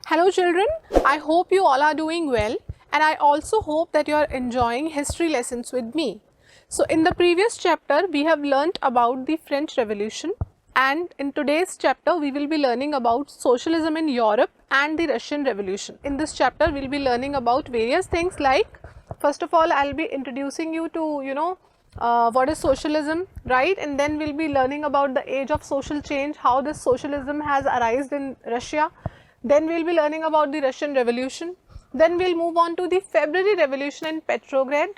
Hello children, I hope you all are doing well and I also hope that you are enjoying history lessons with me. So in the previous chapter we have learnt about the French Revolution and in today's chapter we will be learning about socialism in Europe and the Russian Revolution. In this chapter we will be learning about various things like, first of all I will be introducing you to what is socialism, right? And then we will be learning about the age of social change, how this socialism has arisen in Russia. Then we will be learning about the Russian Revolution. Then we will move on to the February Revolution in Petrograd.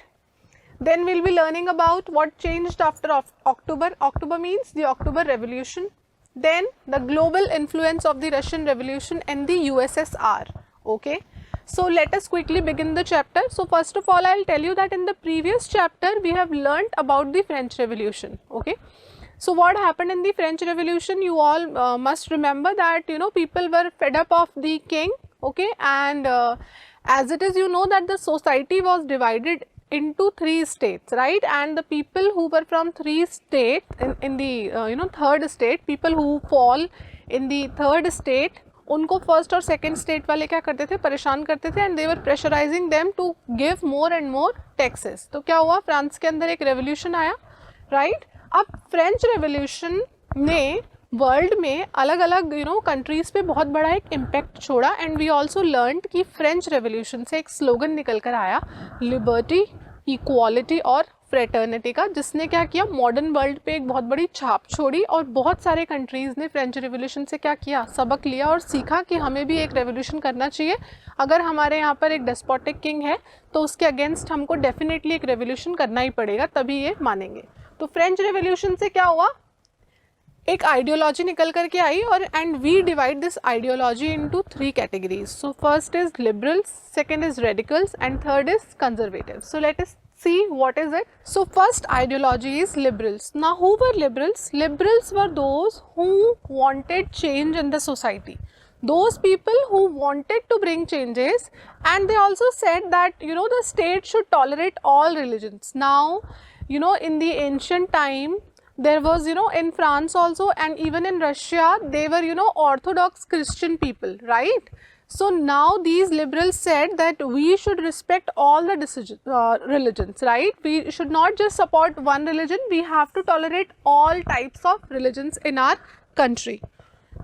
Then we will be learning about what changed after October. October means the October Revolution. Then the global influence of the Russian Revolution and the USSR. Okay. So let us quickly begin the chapter. So first of all I will tell you that in the previous chapter we have learnt about the French Revolution. Okay. So what happened in the French Revolution, you all must remember that people were fed up of the king, okay, and as it is that the society was divided into 3 states, right, and the people who were from 3 states in the third state, people who fall in the third state, उनको first और second state वाले क्या करते थे, परेशान करते थे, and they were pressurising them to give more and more taxes. तो क्या हुआ, फ्रांस के अंदर एक रेवोल्यूशन आया, राइट. अब फ्रेंच रेवोल्यूशन ने वर्ल्ड में अलग अलग कंट्रीज पे बहुत बड़ा एक इम्पैक्ट छोड़ा. एंड वी ऑल्सो लर्नड कि फ्रेंच रेवोल्यूशन से एक स्लोगन निकल कर आया, लिबर्टी, इक्वालिटी और फ्रेटर्निटी का, जिसने क्या किया, मॉडर्न वर्ल्ड पे एक बहुत बड़ी छाप छोड़ी. और बहुत सारे कंट्रीज़ ने फ्रेंच रेवोल्यूशन से क्या किया, सबक लिया और सीखा कि हमें भी एक रेवोल्यूशन करना चाहिए. अगर हमारे यहाँ पर एक डेस्पोटिक किंग है तो उसके अगेंस्ट हमको डेफिनेटली एक रेवोल्यूशन करना ही पड़ेगा, तभी ये मानेंगे. तो फ्रेंच रेवोल्यूशन से क्या हुआ, एक आइडियोलॉजी निकल करके आई और and we divide this ideology into 3 categories. So first is liberals, second is radicals and third is conservative. So let us see what is it. So first ideology is liberals. Now who were liberals? Liberals were those who wanted change in the society, those people who wanted to bring changes, and they also said that the state should tolerate all religions. Now in the ancient time there was in France also and even in Russia they were orthodox Christian people, right? So now these liberals said that we should respect all the religions, right? We should not just support one religion, we have to tolerate all types of religions in our country.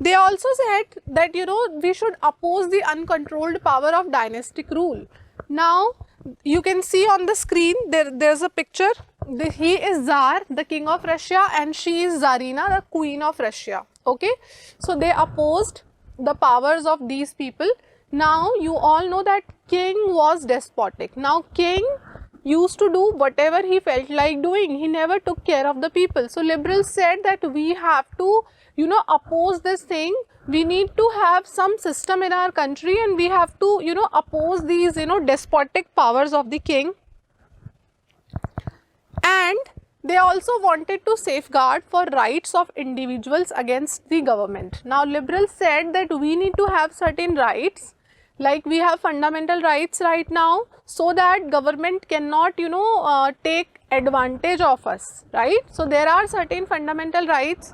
They also said that we should oppose the uncontrolled power of dynastic rule. Now you can see on the screen there's a picture. He is Tsar, the king of Russia, and she is Tsarina, the queen of Russia. Okay, so they opposed the powers of these people. Now you all know that king was despotic. Now king used to do whatever he felt like doing, he never took care of the people. So liberals said that we have to oppose this thing, we need to have some system in our country and we have to oppose these despotic powers of the king. And they also wanted to safeguard for rights of individuals against the government. Now liberals said that we need to have certain rights, like we have fundamental rights right now, so that government cannot take advantage of us, right? So there are certain fundamental rights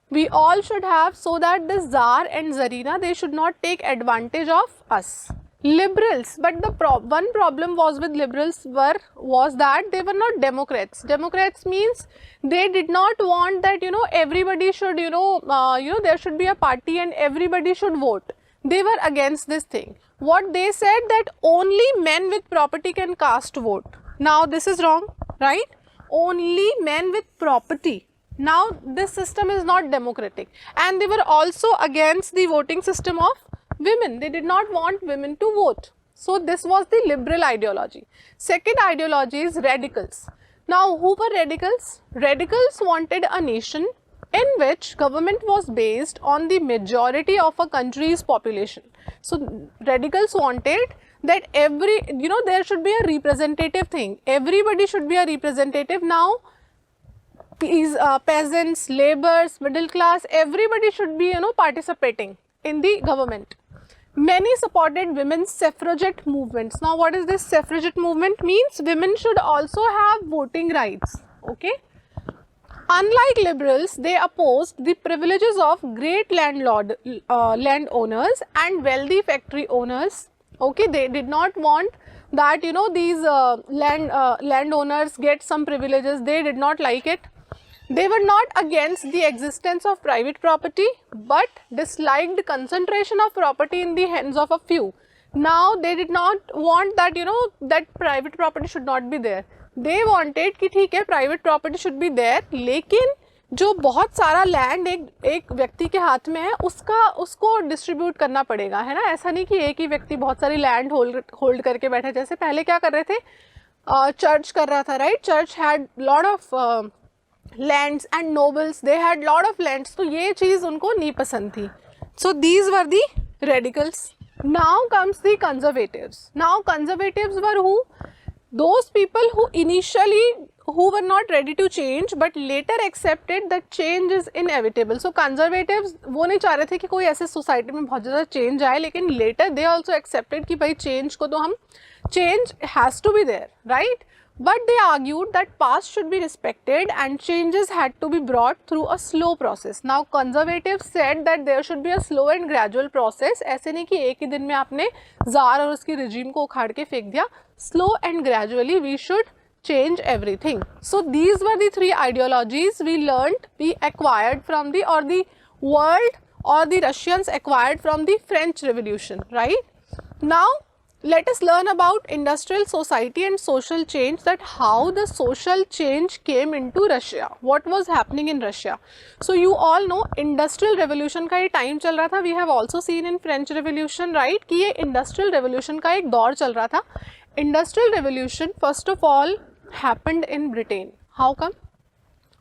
we all should have, so that the Tsar and Tsarina, they should not take advantage of us. Liberals, but the one problem was with liberals was that they were not democrats. Democrats means they did not want that everybody should there should be a party and everybody should vote. They were against this thing. What they said, that only men with property can cast vote. Now this is wrong, right? Only men with property. Now this system is not democratic. And they were also against the voting system of women. They did not want women to vote. So this was the liberal ideology. Second ideology is radicals. Now who were radicals? Radicals wanted a nation in which government was based on the majority of a country's population. So radicals wanted that there should be a representative thing. Everybody should be a representative. Now these peasants, laborers, middle class, everybody should be participating in the government. Many supported women's suffragette movements. Now what is this suffragette movement? Means women should also have voting rights, okay. Unlike liberals, they opposed the privileges of great landowners and wealthy factory owners. Okay, they did not want that these landowners get some privileges. They did not like it. They were not against the existence of private property, but disliked concentration of property in the hands of a few. Now they did not want that that private property should not be there. They wanted कि ठीक है private property should be there, लेकिन जो बहुत सारा land एक व्यक्ति के हाथ में है उसको डिस्ट्रीब्यूट करना पड़ेगा, है ना. ऐसा नहीं कि एक ही व्यक्ति बहुत सारी लैंड होल्ड करके बैठे. जैसे पहले क्या कर रहे थे, चर्च कर रहा था, right. Church had lot of lands and nobles, they had lot of lands. तो ये चीज़ उनको नहीं पसंद थी. So these were the radicals. Now comes the conservatives. Now conservatives were who? Those people who initially who were not ready to change but later accepted that change is inevitable. So conservatives वो नहीं चाह रहे थे कि कोई ऐसे society में बहुत ज़्यादा चेंज आए, लेकिन later they also accepted कि भाई चेंज को तो हम change has to be there, right? But they argued that past should be respected and changes had to be brought through a slow process. Now conservatives said that there should be a slow and gradual process. ऐसे नहीं कि एक ही दिन में आपने jar और उसकी regime को उखाड़ के फेंक दिया. Slow and gradually we should change everything. So these were the three ideologies we learned, we acquired from the world or the Russians acquired from the French Revolution, right? Now let us learn about industrial society and social change, that how the social change came into Russia, what was happening in Russia. So you all know industrial revolution का ये time चल रहा था. We have also seen in French Revolution, right, कि ये industrial revolution का एक दौर चल रहा था. Industrial revolution first of all happened in Britain. How come?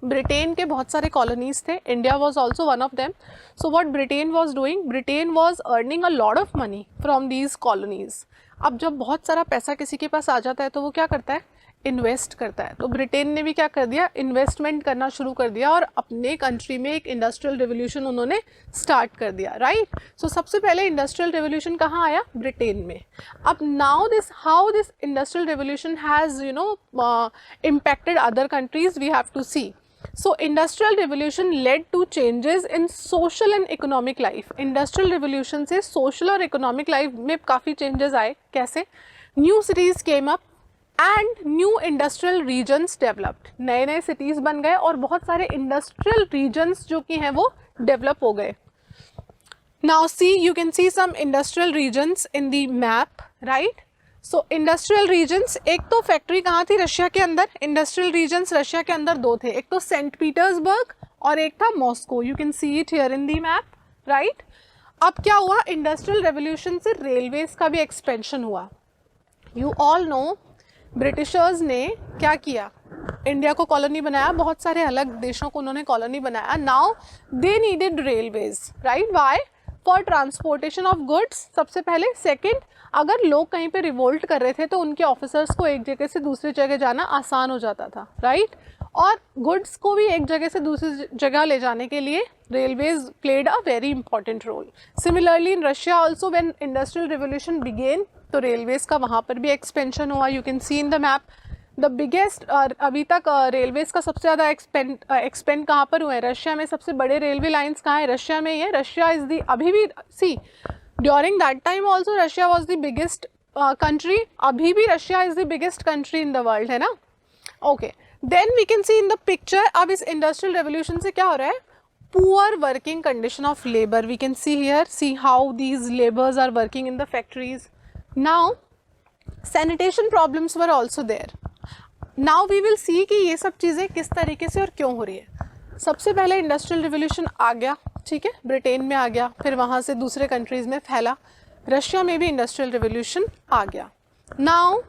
Britain के बहुत सारे कॉलोनीज थे. India was also one of them. So what Britain was doing, Britain was earning a lot of money from these colonies. अब जब बहुत सारा पैसा किसी के पास आ जाता है तो वो क्या करता है, इन्वेस्ट करता है. तो ब्रिटेन ने भी क्या कर दिया, इन्वेस्टमेंट करना शुरू कर दिया और अपने कंट्री में एक इंडस्ट्रियल रिवोल्यूशन उन्होंने स्टार्ट कर दिया, राइट. सो सबसे पहले इंडस्ट्रियल रिवोल्यूशन कहाँ आया, ब्रिटेन में. अब now this how this industrial revolution has impacted other countries, we have to see. So industrial revolution led to changes in social and economic life. Industrial revolution से social और economic life में काफ़ी changes आए. कैसे? New cities came up and new industrial regions developed. नए नए cities बन गए और बहुत सारे industrial regions जो कि हैं वो develop हो गए. Now see, you can see some industrial regions in the map, right? So industrial regions, एक तो फैक्ट्री कहाँ थी, रशिया के अंदर. इंडस्ट्रियल रीजन्स रशिया के अंदर दो थे, एक तो सेंट पीटर्सबर्ग और एक था Moscow. You can see it here in the map, right. अब क्या हुआ, इंडस्ट्रियल रेवोल्यूशन से रेलवेज का भी एक्सपेंशन हुआ. यू ऑल नो ब्रिटिशर्स ने क्या किया, इंडिया को कॉलोनी बनाया, बहुत सारे अलग देशों को उन्होंने कॉलोनी बनाया. Now they needed railways, right. Why? For transportation of goods सबसे पहले. सेकेंड, अगर लोग कहीं पे रिवोल्ट कर रहे थे तो उनके ऑफिसर्स को एक जगह से दूसरी जगह जाना आसान हो जाता था, राइट. और गुड्स को भी एक जगह से दूसरी जगह ले जाने के लिए railways played a very important role. Similarly in Russia also when industrial revolution began, तो रेलवेज का वहाँ पर भी एक्सपेंशन हुआ. You can see in the map the biggest. अभी तक रेलवेज का सबसे ज़्यादा एक्सपेंड कहाँ पर हुआ है, रशिया में. सबसे बड़े रेलवे लाइन्स कहाँ है, रशिया में ही है. रशिया इज़ दी, अभी भी सी during that time also Russia was the biggest country. अभी भी Russia is the biggest country in the world, है ना. Okay, then we can see in the picture, अब इस industrial revolution से क्या हो रहा है, poor working condition of labor. We can see here, see how these laborers are working in the factories. Now sanitation problems were also there. Now we will see कि ये सब चीज़ें किस तरीके से और क्यों हो रही है. सबसे पहले इंडस्ट्रियल रिवोल्यूशन आ गया, ठीक है, ब्रिटेन में आ गया, फिर वहाँ से दूसरे कंट्रीज़ में फैला. रशिया में भी इंडस्ट्रियल रिवोल्यूशन आ गया. नाउ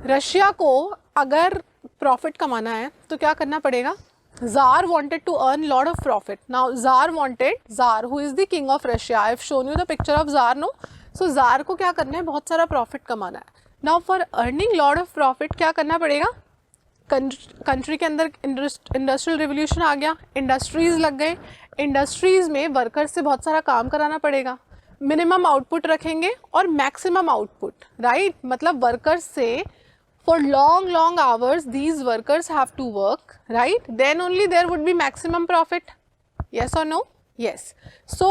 रशिया को अगर प्रॉफिट कमाना है तो क्या करना पड़ेगा, tsar wanted to earn lot of profit. Now tsar wanted, tsar who is the king of Russia, I have shown you the picture of tsar, no. So tsar को क्या करना है, बहुत सारा प्रॉफिट कमाना है. Now for earning lot of profit क्या करना पड़ेगा, कंट्री के अंदर इंडस्ट्रियल रिवोल्यूशन आ गया, इंडस्ट्रीज़ लग गए. इंडस्ट्रीज़ में वर्कर्स से बहुत सारा काम कराना पड़ेगा. मिनिमम आउटपुट रखेंगे और मैक्सिमम आउटपुट, राइट. मतलब वर्कर्स से for long hours these workers have to work, right? Then only there would be maximum profit. Yes or no? Yes. So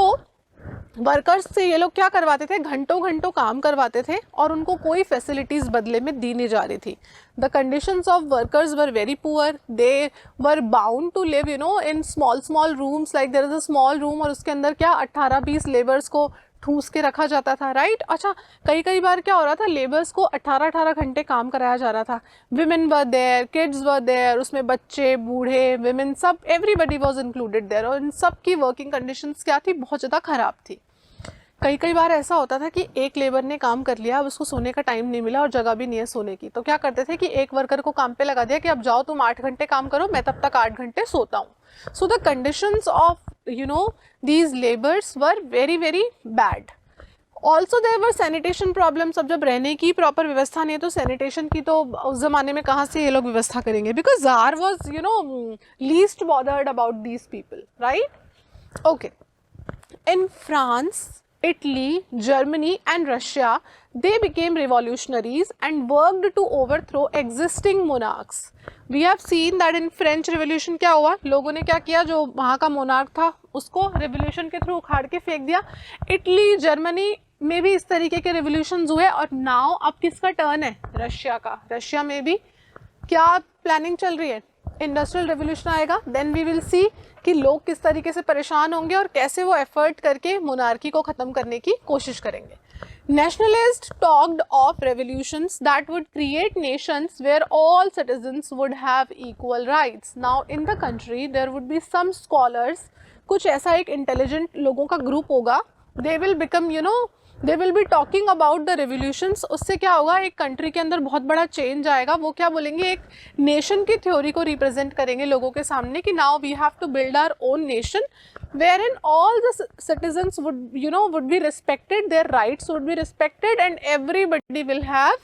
workers से ये लोग क्या करवाते थे, घंटों घंटों काम करवाते थे और उनको कोई फैसिलिटीज़ बदले में दी नहीं जा रही थी. The conditions of workers were very poor. They were bound to live in small rooms. Like there is a small room और उसके अंदर क्या 18-20 लेबर्स को ठूस के रखा जाता था, राइट? अच्छा, कई बार क्या हो रहा था, लेबर्स को 18 घंटे काम कराया जा रहा था. Women were there, kids were there, उसमें बच्चे, बूढ़े, विमेन, सब, एवरीबडी वाज इंक्लूडेड देयर. और इन सब की वर्किंग कंडीशंस क्या थी, बहुत ज़्यादा ख़राब थी. कई बार ऐसा होता था कि एक लेबर ने काम कर लिया, अब उसको सोने का टाइम नहीं मिला और जगह भी नहीं है सोने की, तो क्या करते थे कि एक वर्कर को काम पे लगा दिया कि अब जाओ तुम 8 घंटे काम करो, मैं तब तक 8 घंटे सोता हूँ. So the conditions of these laborers were very bad. Also there were sanitation problems. अब जब रहने की प्रॉपर व्यवस्था नहीं है तो सैनिटेशन की तो उस ज़माने में कहाँ से ये लोग व्यवस्था करेंगे, because Tsar was least bothered about these people, right? Okay. In France, Italy, Germany and Russia, they became revolutionaries and worked to overthrow existing monarchs. We have seen that in French Revolution क्या हुआ, लोगों ने क्या किया, जो वहाँ का monarch था उसको रेवोल्यूशन के थ्रू उखाड़ के फेंक दिया. इटली, जर्मनी में भी इस तरीके के रेवोल्यूशंस हुए. और नाउ अब किसका टर्न है, रशिया का. रशिया में भी क्या प्लानिंग चल रही है, इंडस्ट्रियल रेवोल्यूशन आएगा. देन वी विल सी कि लोग किस तरीके से परेशान होंगे और कैसे वो एफर्ट करके मोनार्की को ख़त्म करने की कोशिश करेंगे. Nationalists talked of revolutions that would create nations where all citizens would have equal rights. Now in the country there would be some scholars, कुछ ऐसा एक intelligent लोगों का group होगा. They will become they will be talking about the revolutions. उससे क्या होगा, एक कंट्री के अंदर बहुत बड़ा चेंज आएगा. वो क्या बोलेंगे, एक नेशन की थ्योरी को रिप्रेजेंट करेंगे लोगों के सामने कि now we have to build our own nation wherein all the citizens would be respected, their rights would be respected and everybody will have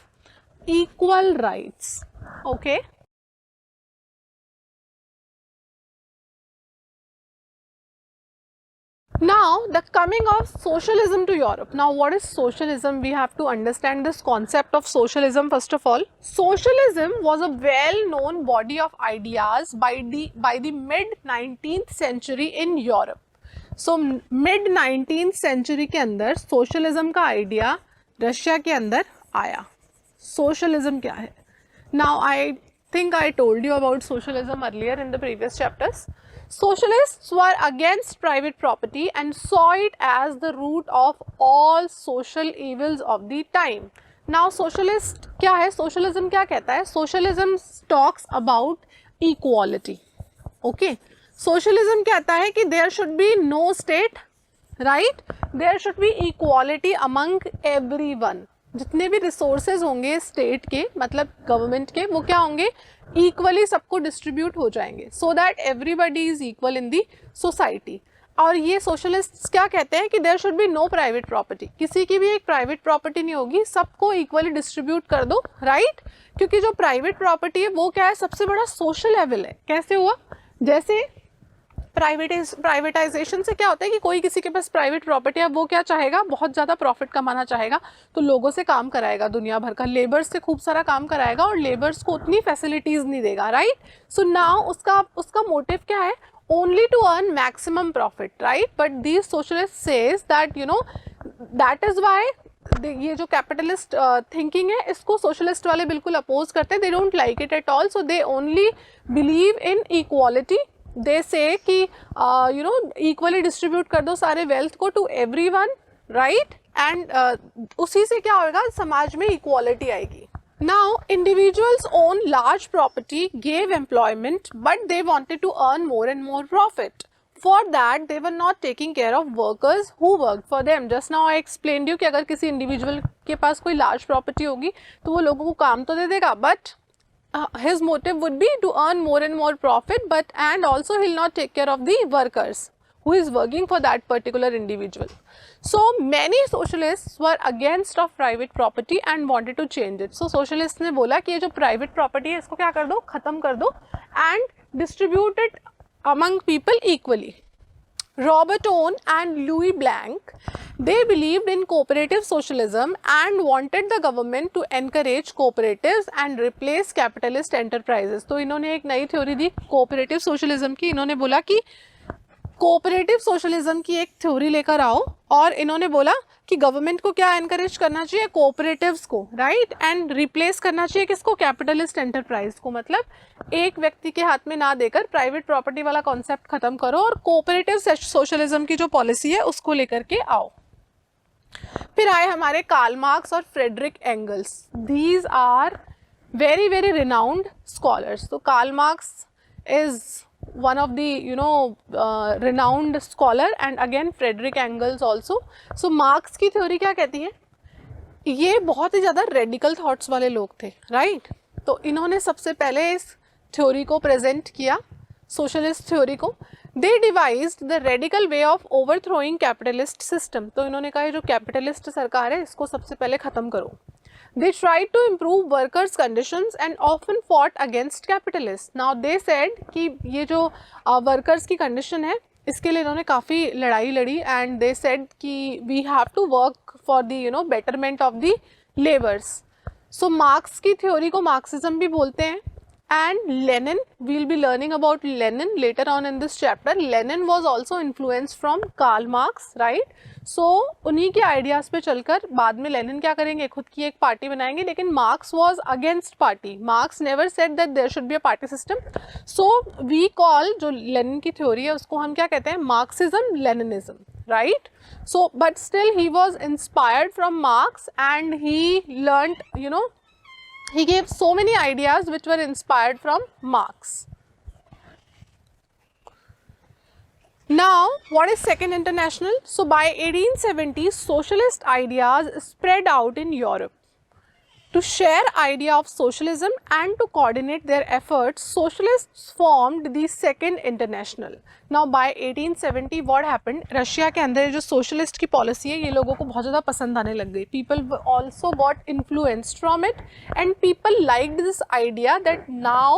equal rights. Okay. Now the coming of socialism to Europe. Now what is socialism? We have to understand this concept of socialism first of all. Socialism was a well-known body of ideas by the mid-19th century in Europe. So mid-19th century के अंदर socialism का idea Russia के अंदर आया. Socialism क्या है? Now I think I told you about socialism earlier in the previous chapters. Socialists were against private property and saw it as the root of all social evils of the time. Now socialist क्या है? Socialism क्या कहता है? Socialism talks about equality. Okay. Socialism कहता है कि there should be no state, right? There should be equality among everyone. जितने भी रिसोर्सेज होंगे स्टेट के, मतलब गवर्नमेंट के, वो क्या होंगे, इक्वली सबको डिस्ट्रीब्यूट हो जाएंगे, so that everybody is equal in the society. और ये सोशलिस्ट क्या कहते हैं कि there should be no private property. किसी की भी एक प्राइवेट प्रॉपर्टी नहीं होगी, सबको इक्वली डिस्ट्रीब्यूट कर दो, राइट? क्योंकि जो प्राइवेट प्रॉपर्टी है वो क्या है, सबसे बड़ा सोशल लेवल है. कैसे हुआ, जैसे प्राइवेटाइजेशन से क्या होता है कि कोई किसी के पास प्राइवेट प्रॉपर्टी है, वो क्या चाहेगा, बहुत ज़्यादा प्रॉफिट कमाना चाहेगा, तो लोगों से काम कराएगा, दुनिया भर का लेबर्स से खूब सारा काम कराएगा और लेबर्स को उतनी फैसिलिटीज़ नहीं देगा, राइट? सो नाउ उसका मोटिव क्या है, only to earn maximum profit, right? But these socialist says that that is why ये जो कैपिटलिस्ट थिंकिंग है इसको सोशलिस्ट वाले बिल्कुल अपोज करते हैं. They don't like it at all. So they only believe in equality. They say कि equally distribute कर दो सारे वेल्थ को टू एवरीवन, राइट? एंड उसी से क्या होगा, समाज में इक्वालिटी आएगी. Now individuals own large property gave employment but they wanted to earn more and more profit. For that they were not taking care of workers who worked for them. Just now I explained you कि अगर किसी individual के पास कोई large property होगी तो वो लोगों को काम तो दे देगा, but his motive would be to earn more and more profit, and also he'll not take care of the workers who is working for that particular individual. So many socialists were against of private property and wanted to change it. So socialists ने बोला कि ये जो private property है इसको क्या कर दो, ख़त्म कर दो and distribute it among people equally. Robert Owen and Louis Blanc They believed in cooperative socialism and wanted the government to encourage cooperatives and replace capitalist enterprises. तो इन्होंने एक नई थ्योरी दी कोऑपरेटिव सोशलिज्म की. इन्होंने बोला कि कोऑपरेटिव सोशलिज्म की एक थ्योरी लेकर आओ और इन्होंने बोला कि गवर्नमेंट को क्या एनकरेज करना चाहिए, कोऑपरेटिव्स को, राइट, एंड रिप्लेस करना चाहिए किसको, कैपिटलिस्ट एंटरप्राइज को. मतलब एक व्यक्ति के हाथ में ना देकर प्राइवेट प्रॉपर्टी वाला कॉन्सेप्ट खत्म करो और कोऑपरेटिव सोशलिज्म की जो पॉलिसी है उसको लेकर के आओ. फिर आए हमारे कार्ल मार्क्स और Friedrich Engels. These are very very renowned scholars. तो Karl Marx is one of the renowned scholar and again Frederick Engels also. So marks की थ्योरी क्या कहती है, ये बहुत ही ज़्यादा रेडिकल थॉट्स वाले लोग थे, राइट. तो इन्होंने सबसे पहले इस थ्योरी को प्रेजेंट किया, सोशलिस्ट थ्योरी को. They devised the radical way of overthrowing capitalist system. तो इन्होंने कहा जो कैपिटलिस्ट सरकार है इसको सबसे पहले ख़त्म करो. They tried to improve workers' conditions and often fought against capitalists. Now they said कि ये जो workers की condition है इसके लिए इन्होंने काफ़ी लड़ाई लड़ी and they said कि we have to work for the betterment of the laborers. So marks की थ्योरी को मार्क्सिज्म भी बोलते हैं. And Lenin, we'll be learning about Lenin later on in this chapter. Lenin was also influenced from Karl Marx, right? So उन्हीं के ideas पे चलकर बाद में लेनिन क्या करेंगे, खुद की एक पार्टी बनाएंगे. लेकिन Marx was against party. Marx never said that there should be a party system. So we call जो लेनिन की थ्योरी है उसको हम क्या कहते हैं, Marxism Leninism, right. So but still he was inspired from Marx and he learned he gave so many ideas which were inspired from Marx. Now, what is Second International? So, by 1870, socialist ideas spread out in Europe. To share idea of socialism and to coordinate their efforts, socialists formed the Second International. Now, by 1870, what happened? Russia के अंदर जो socialist की policy है ये लोगों को बहुत ज़्यादा पसंद आने लग गई. People also got influenced from it and people liked this idea that now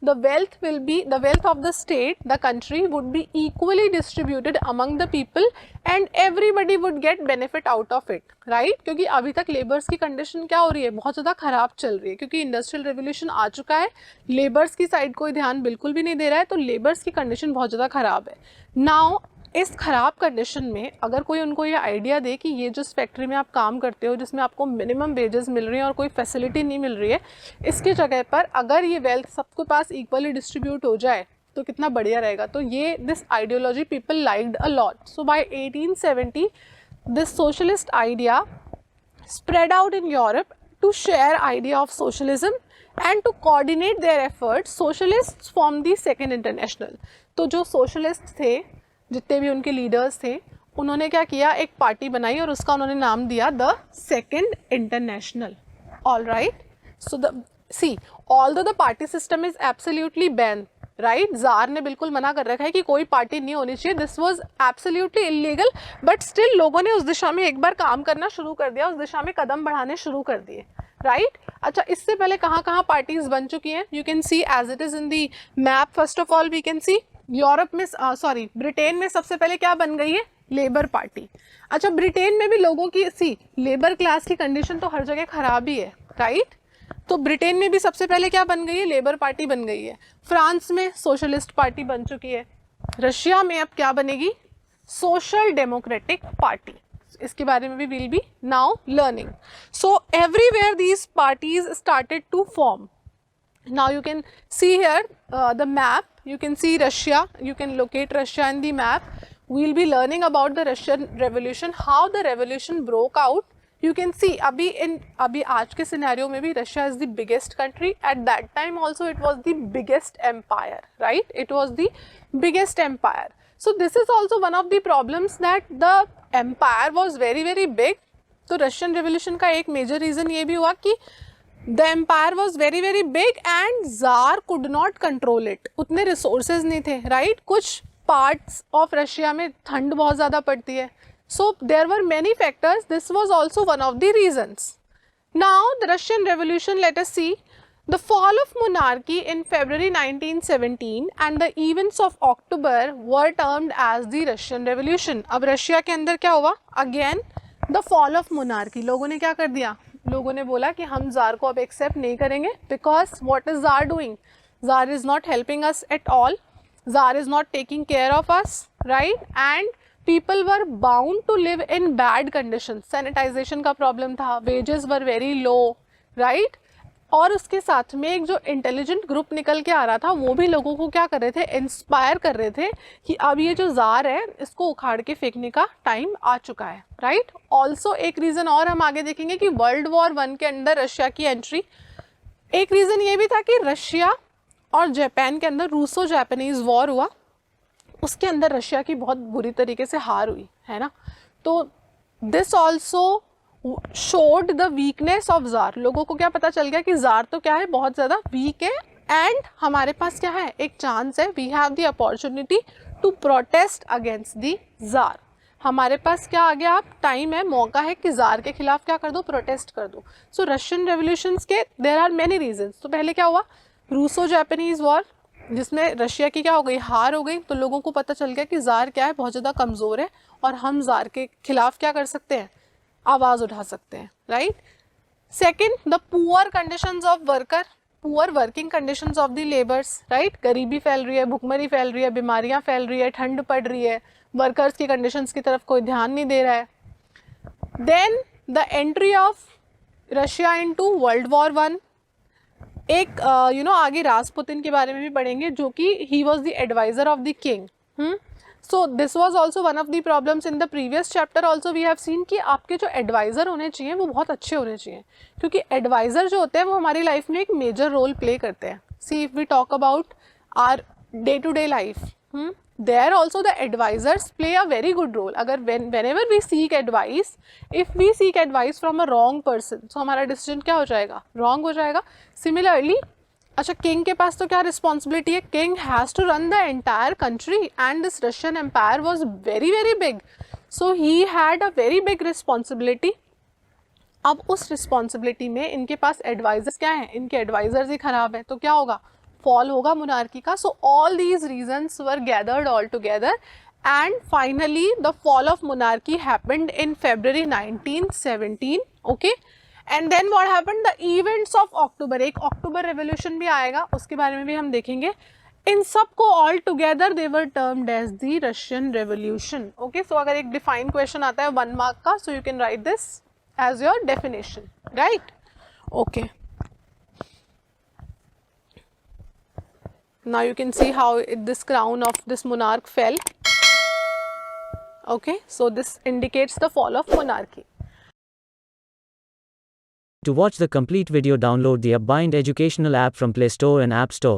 the wealth of the state, the country would be equally distributed among the people and everybody would get benefit out of it, right? क्योंकि अभी तक labours की condition क्या हो रही है, बहुत ज़्यादा ख़राब चल रही है क्योंकि इंडस्ट्रियल रेवोल्यूशन आ चुका है. लेबर्स की साइड कोई ध्यान बिल्कुल भी नहीं दे रहा है, तो लेबर्स की कंडीशन बहुत ज़्यादा ख़राब है. नाउ इस ख़राब कंडीशन में अगर कोई उनको ये आइडिया दे कि ये जिस फैक्ट्री में आप काम करते हो जिसमें आपको मिनिमम वेजेस मिल रही हैं और कोई फैसिलिटी नहीं मिल रही है, इसकी जगह पर अगर ये वेल्थ सबके पास इक्वली डिस्ट्रीब्यूट हो जाए तो कितना बढ़िया रहेगा. तो ये this ideology people liked a lot. So by 1870 this socialist idea spread out in Europe to share idea of socialism and to coordinate their efforts. Socialists formed the Second International. तो जो socialists थे, जितने भी उनके leaders थे, उन्होंने क्या किया, एक पार्टी बनाई और उसका उन्होंने नाम दिया the Second International. All right. So although the party system is absolutely banned, right, jar ने बिल्कुल मना कर रखा है कि कोई पार्टी नहीं होनी चाहिए. This was absolutely illegal, but still लोगों ने उस दिशा में एक बार काम करना शुरू कर दिया, उस दिशा में कदम बढ़ाने शुरू कर दिए, राइट. अच्छा, इससे पहले कहाँ कहाँ पार्टीज बन चुकी हैं, you can see as it is in the map. First of all we can see Europe में, ब्रिटेन में सबसे पहले क्या बन गई है, लेबर पार्टी. अच्छा, ब्रिटेन में भी लोगों की लेबर क्लास की कंडीशन तो हर जगह खराब ही है, राइट. तो ब्रिटेन में भी सबसे पहले क्या बन गई है, लेबर पार्टी बन गई है. फ्रांस में सोशलिस्ट पार्टी बन चुकी है. रशिया में अब क्या बनेगी, सोशल डेमोक्रेटिक पार्टी. इसके बारे में भी will be now learning. So everywhere these parties started to form. Now you can see here the map, you can see Russia, you can locate Russia in the map. We'll be learning about the Russian Revolution, how the revolution broke out. You can see अभी आज के scenario में भी Russia is the biggest country. At that time also it was the biggest empire, right, it was the biggest empire. So this is also one of the problems that the empire was very very big. तो Russian revolution का एक major reason ये भी हुआ कि the empire was very very big and tsar could not control it. उतने resources नहीं थे, राइट. कुछ पार्ट्स ऑफ रशिया में ठंड बहुत ज़्यादा पड़ती है. So there were many factors. This was also one of the reasons. Now the Russian Revolution, let us see. The fall of monarchy in February 1917 and the events of October were termed as the Russian Revolution. अब Russia के अंदर क्या हुआ? Again the fall of monarchy. लोगों ने क्या कर दिया? लोगों ने बोला कि हम जार को अब एक्सेप्ट नहीं करेंगे, because what is jar doing? Jar is not helping us at all. Jar is not taking care of us, right? And people were bound to live in bad conditions. Sanitization का problem था, wages were very low, right? और उसके साथ में एक जो intelligent group निकल के आ रहा था वो भी लोगों को क्या कर रहे थे, इंस्पायर कर रहे थे कि अब ये जो जार है इसको उखाड़ के फेंकने का टाइम आ चुका है, राइट। ऑल्सो एक रीज़न और हम आगे देखेंगे कि वर्ल्ड वॉर 1 के अंदर रशिया की एंट्री, एक रीज़न ये भी था कि रशिया और जापान के अंदर रूसो जापानीज वॉर हुआ, उसके अंदर रशिया की बहुत बुरी तरीके से हार हुई है ना। तो this also showed the weakness of jar. लोगों को क्या पता चल गया कि जार तो क्या है, बहुत ज़्यादा वीक है, एंड हमारे पास क्या है, एक चांस है, we have the opportunity to protest against the tsar. हमारे पास क्या आ गया, अब टाइम है, मौका है कि जार के खिलाफ क्या कर दो, प्रोटेस्ट कर दो। सो रशियन रेवोल्यूशंस के देयर आर मेनी रीजंस। तो पहले क्या हुआ, रूसो जापानीज वॉर, जिसमें रशिया की क्या हो गई, हार हो गई। तो लोगों को पता चल गया कि जार क्या है, बहुत ज़्यादा कमज़ोर है और हम जार के खिलाफ क्या कर सकते हैं, आवाज़ उठा सकते हैं, right. Second, the poor conditions of worker, poor working conditions of the labours, right. गरीबी फैल रही है, भुखमरी फैल रही है, बीमारियां फैल रही है, ठंड पड़ रही है, वर्कर्स की कंडीशंस की तरफ कोई ध्यान नहीं दे रहा है। Then the entry of Russia into world war 1। एक आगे रासपुतिन के बारे में भी पढ़ेंगे, जो कि he was the advisor of the king. So this was also one of the problems in the previous chapter also we have seen कि आपके जो एडवाइज़र होने चाहिए वो बहुत अच्छे होने चाहिए, क्योंकि एडवाइज़र जो होते हैं वो हमारी लाइफ में एक मेजर रोल प्ले करते हैं। See if we talk about our day to day life, there also the advisors play a very good role. अगर whenever we seek advice, if we seek advice from a wrong person, so हमारा decision क्या हो जाएगा, wrong हो जाएगा। Similarly अच्छा, king के पास तो क्या रिस्पॉन्सिबिलिटी है, king has to run the entire country and this Russian empire was very very big, so he had a very big responsibility. अब उस रिस्पॉन्सिबिलिटी में इनके पास एडवाइजर्स क्या हैं, इनके एडवाइजर्स ही खराब हैं, तो क्या होगा, फॉल होगा मोनार्की का। So all these reasons were gathered all together and finally the fall of monarchy happened in February 1917, okay. And then what happened, the events of October, एक अक्टूबर रेवोल्यूशन भी आएगा, उसके बारे में भी हम देखेंगे। इन सब को all together they were termed as the Russian revolution, okay. So अगर एक डिफाइन क्वेश्चन आता है 1 मार्क का, so you can write this as your definition, right, okay. Now you can see how this crown of this monarch fell. Okay, so this indicates the fall of monarchy. To watch the complete video, download the UpBind educational app from Play Store and App Store.